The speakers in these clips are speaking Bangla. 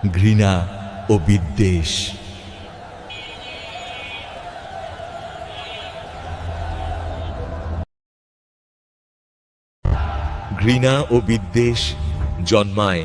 ঘৃণা ও বিদ্বেষ। ঘৃণা ও বিদ্বেষ জন্মায়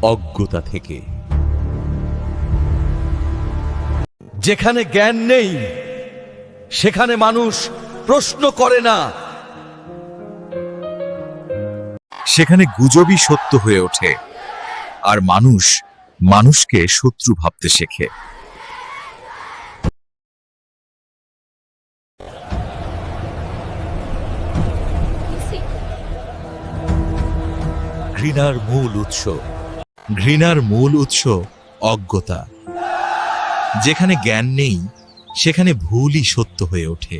অজ্ঞতা থেকে। যেখানে জ্ঞান নেই সেখানে মানুষ প্রশ্ন করে না, সেখানে গুজবই সত্য হয়ে ওঠে, আর মানুষ মানুষকে শত্রু ভাবতে শেখে। ঘৃণার মূল উৎস অজ্ঞতা। যেখানে জ্ঞান নেই সেখানে ভুলই সত্য হয়ে ওঠে।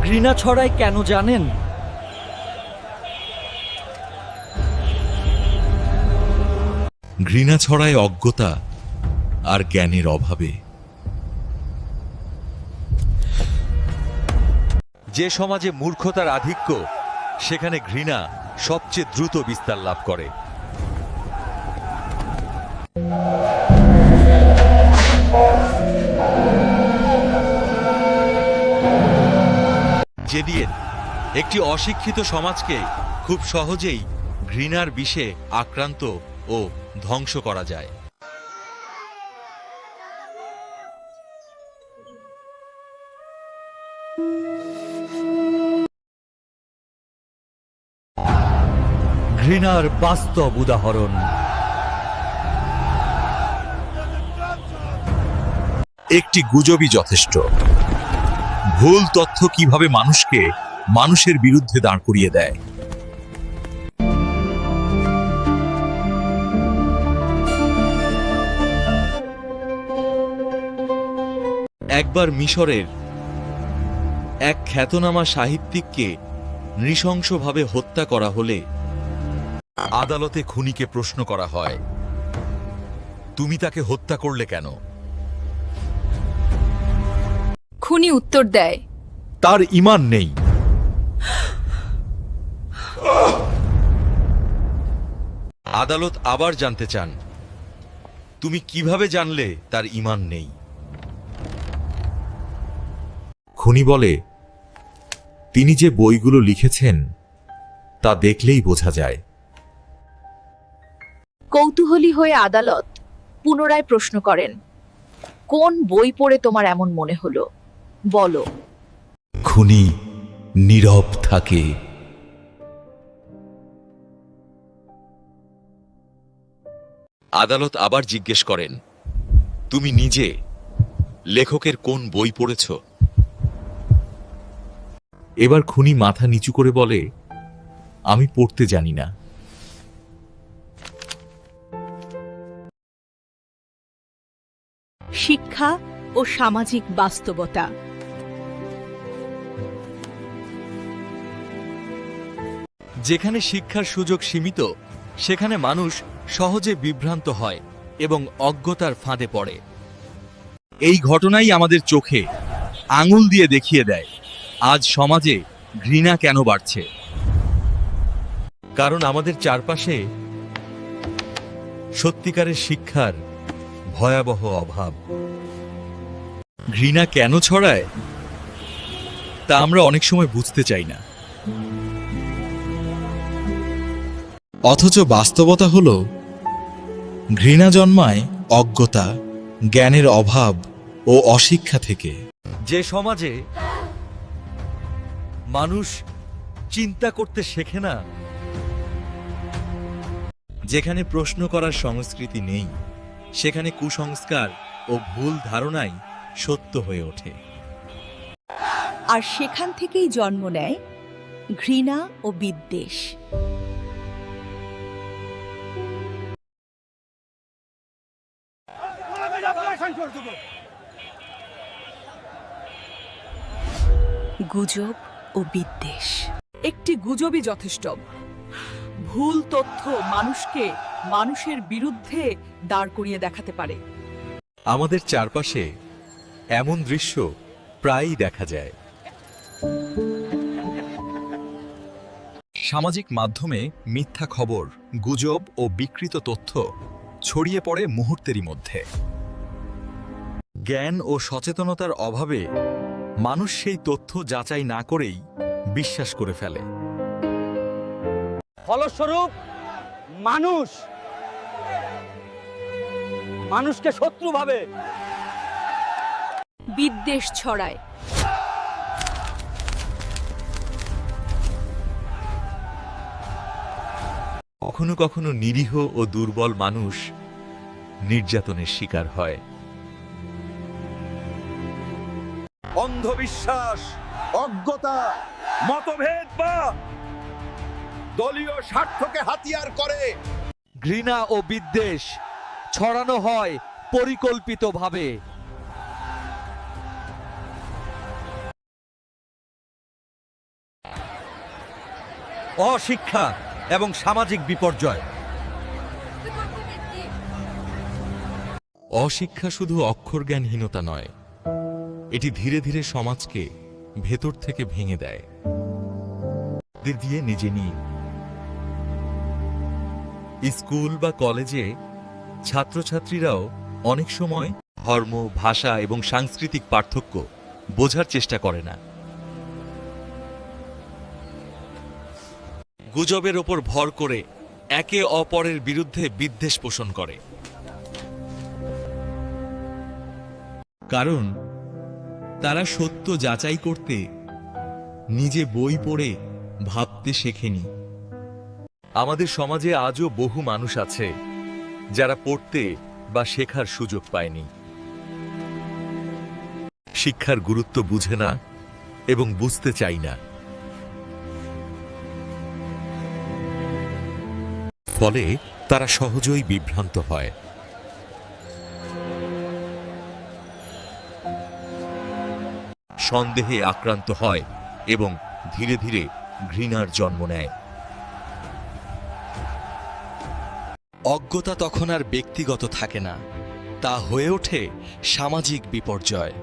ঘৃণা ছড়ায় কেন জানেন? ঘৃণা ছড়ায় অজ্ঞতা আর জ্ঞানের অভাবে। যে সমাজে মূর্খতার আধিক্য সেখানে ঘৃণা সবচেয়ে দ্রুত বিস্তার লাভ করে। যেদিন একটি অশিক্ষিত সমাজকে খুব সহজেই ঘৃণার বিষে আক্রান্ত ও ধ্বংস করা যায়। ঘৃণার বাস্তব উদাহরণ। একটি গুজবই যথেষ্ট। ভুল তথ্য কিভাবে মানুষকে মানুষের বিরুদ্ধে দাঁড় করিয়ে দেয়। একবার মিশরের এক খ্যাতনামা সাহিত্যিককে নৃশংসভাবে হত্যা করা হলে আদালতে খুনিকে প্রশ্ন করা হয়, তুমি তাকে হত্যা করলে কেন? খুনি উত্তর দেয়, তার ঈমান নেই। আদালত আবার জানতে চান, তুমি কিভাবে জানলে তার ঈমান নেই? খুনি বলে, তিনি যে বইগুলো লিখেছেন তা দেখলেই বোঝা যায়। কৌতূহলী হয়ে আদালত পুনরায় প্রশ্ন করেন, কোন বই পড়ে তোমার এমন মনে হলো, বলো। খুনি নীরব থাকে। আদালত আবার জিজ্ঞেস করেন, তুমি নিজে লেখকের কোন বই পড়েছ? এবার খুনি মাথা নিচু করে বলে, আমি পড়তে জানি না। শিক্ষা ও সামাজিক বাস্তবতা। যেখানে শিক্ষার সুযোগ সীমিত সেখানে মানুষ সহজে বিভ্রান্ত হয় এবং অজ্ঞতার ফাঁদে পড়ে। এই ঘটনাই আমাদের চোখে আঙুল দিয়ে দেখিয়ে দেয় আজ সমাজে ঘৃণা কেন বাড়ছে। কারণ আমাদের চারপাশে সত্যিকারের শিক্ষার ভয়াবহ অভাব। ঘৃণা কেন ছড়ায় তা আমরা অনেক সময় বুঝতে চাই না, অথচ বাস্তবতা হল ঘৃণা জন্মায় অজ্ঞতা, জ্ঞানের অভাব ও অশিক্ষা থেকে। যে সমাজে মানুষ চিন্তা করতে শেখে না, যেখানে প্রশ্ন করার সংস্কৃতি নেই, সেখানে কুসংস্কার ও ভুল ধারণাই সত্য হয়ে ওঠে। আর সেখান থেকেই জন্ম নেয় ঘৃণা ও বিদ্বেষ। গুজব ও বিদ্বেষ। একটি গুজবই যথেষ্ট। ভুল তথ্য মানুষকে মানুষের বিরুদ্ধে দাঁড় করিয়ে দেখাতে পারে। আমাদের চারপাশে এমন দৃশ্য প্রায়ই দেখা যায়। সামাজিক মাধ্যমে মিথ্যা খবর, গুজব ও বিকৃত তথ্য ছড়িয়ে পড়ে মুহূর্তেরই মধ্যে। জ্ঞান ও সচেতনতার অভাবে মানুষ সেই তথ্য যাচাই না করেই বিশ্বাস করে ফেলে। ফলস্বরূপ মানুষকে শত্রু ভাবে, বিদ্বেষ ছড়ায়। কখনো কখনো নিরীহ ও দুর্বল মানুষ নির্যাতনের শিকার হয়। অন্ধবিশ্বাস, অজ্ঞতা, মতভেদ বা দলীয় স্বার্থকে হাতিয়ার করে ঘৃণা ও বিদ্বেষ ছড়ানো হয় পরিকল্পিতভাবে। অশিক্ষা এবং সামাজিক বিপর্যয়। অশিক্ষা শুধু অক্ষরজ্ঞানহীনতা নয়, এটি ধীরে ধীরে সমাজকে ভেতর থেকে ভেঙে দেয়। দিয়ে নিজে নিই। স্কুল বা কলেজে ছাত্রছাত্রীরাও অনেক সময় ধর্ম, ভাষা এবং সাংস্কৃতিক পার্থক্য বোঝার চেষ্টা করে না। গুজবের ওপর ভর করে একে অপরের বিরুদ্ধে বিদ্বেষ পোষণ করে। কারণ তারা সত্য যাচাই করতে নিজে বই পড়ে ভাবতে শেখেনি। আমাদের সমাজে আজও বহু মানুষ আছে যারা পড়তে বা শেখার সুযোগ পায়নি, শিক্ষার গুরুত্ব বুঝে না এবং বুঝতে চাই না। ফলে তারা সহজেই বিভ্রান্ত হয়। সন্দেহে আক্রান্ত হয় এবং ধীরে ধীরে ঘৃণার জন্ম নেয়। অজ্ঞতা তখন আর ব্যক্তিগত থাকে না, তা হয়ে ওঠে সামাজিক বিপর্যয়।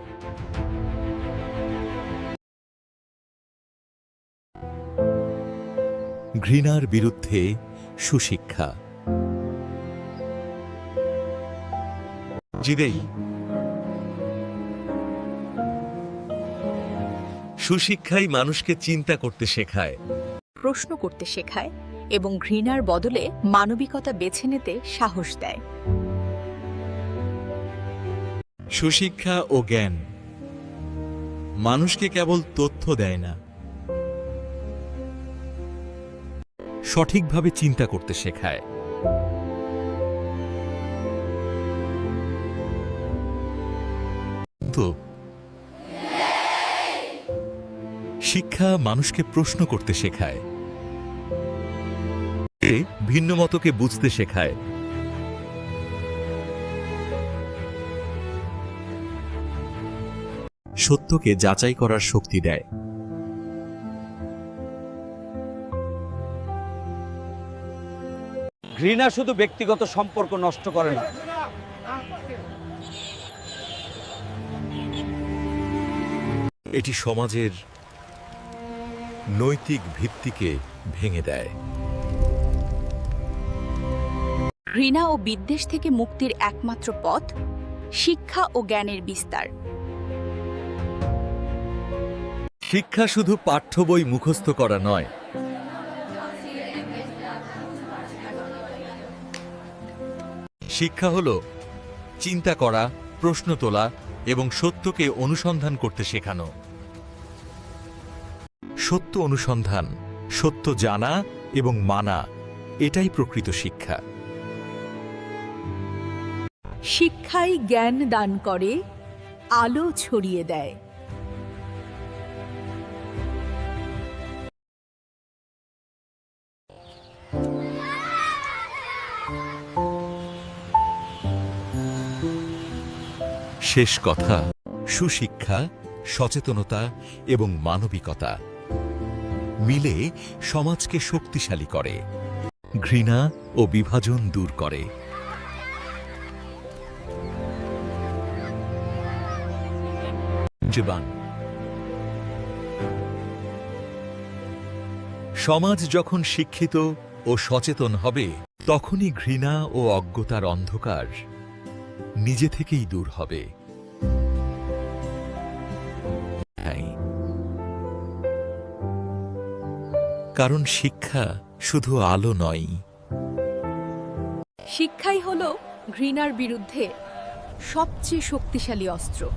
ঘৃণার বিরুদ্ধে সুশিক্ষা। জিদেই সুশিক্ষাই মানুষকে চিন্তা করতে শেখায়, প্রশ্ন করতে শেখায় এবং ঘৃণার বদলে মানবিকতা বেছে নিতে সাহস দেয়। সুশিক্ষা ও জ্ঞান মানুষকে কেবল তথ্য দেয় না, সঠিকভাবে চিন্তা করতে শেখায়। তো শিক্ষা মানুষকে প্রশ্ন করতে শেখায়, ভিন্ন মতকে বুঝতে শেখায়, সত্যকে যাচাই করার শক্তি দেয়। ঘৃণা শুধু ব্যক্তিগত সম্পর্ক নষ্ট করে না, এটি সমাজের নৈতিক ভিত্তিকে ভেঙে দেয়। ঘৃণা ও বিদ্বেষ থেকে মুক্তির একমাত্র পথ শিক্ষা ও জ্ঞানের বিস্তার। শিক্ষা শুধু পাঠ্য বই মুখস্থ করা নয়, শিক্ষা হলো চিন্তা করা, প্রশ্ন তোলা এবং সত্যকে অনুসন্ধান করতে শেখানো। সত্য অনুসন্ধান, সত্য জানা এবং মানা, এটাই প্রকৃত শিক্ষা। শিক্ষাই জ্ঞান দান করে, আলো ছড়িয়ে দেয়। শেষ কথা, সুশিক্ষা, সচেতনতা এবং মানবিকতা মিলে সমাজকে শক্তিশালী করে, ঘৃণা ও বিভাজন দূর করে। জীবন সমাজ যখন শিক্ষিত ও সচেতন হবে তখনই ঘৃণা ও অজ্ঞতার অন্ধকার নিজে থেকেই দূর হবে। কারণ শিক্ষা শুধু আলো নয়, শিক্ষাই হলো ঘৃণার বিরুদ্ধে সবচেয়ে শক্তিশালী অস্ত্র।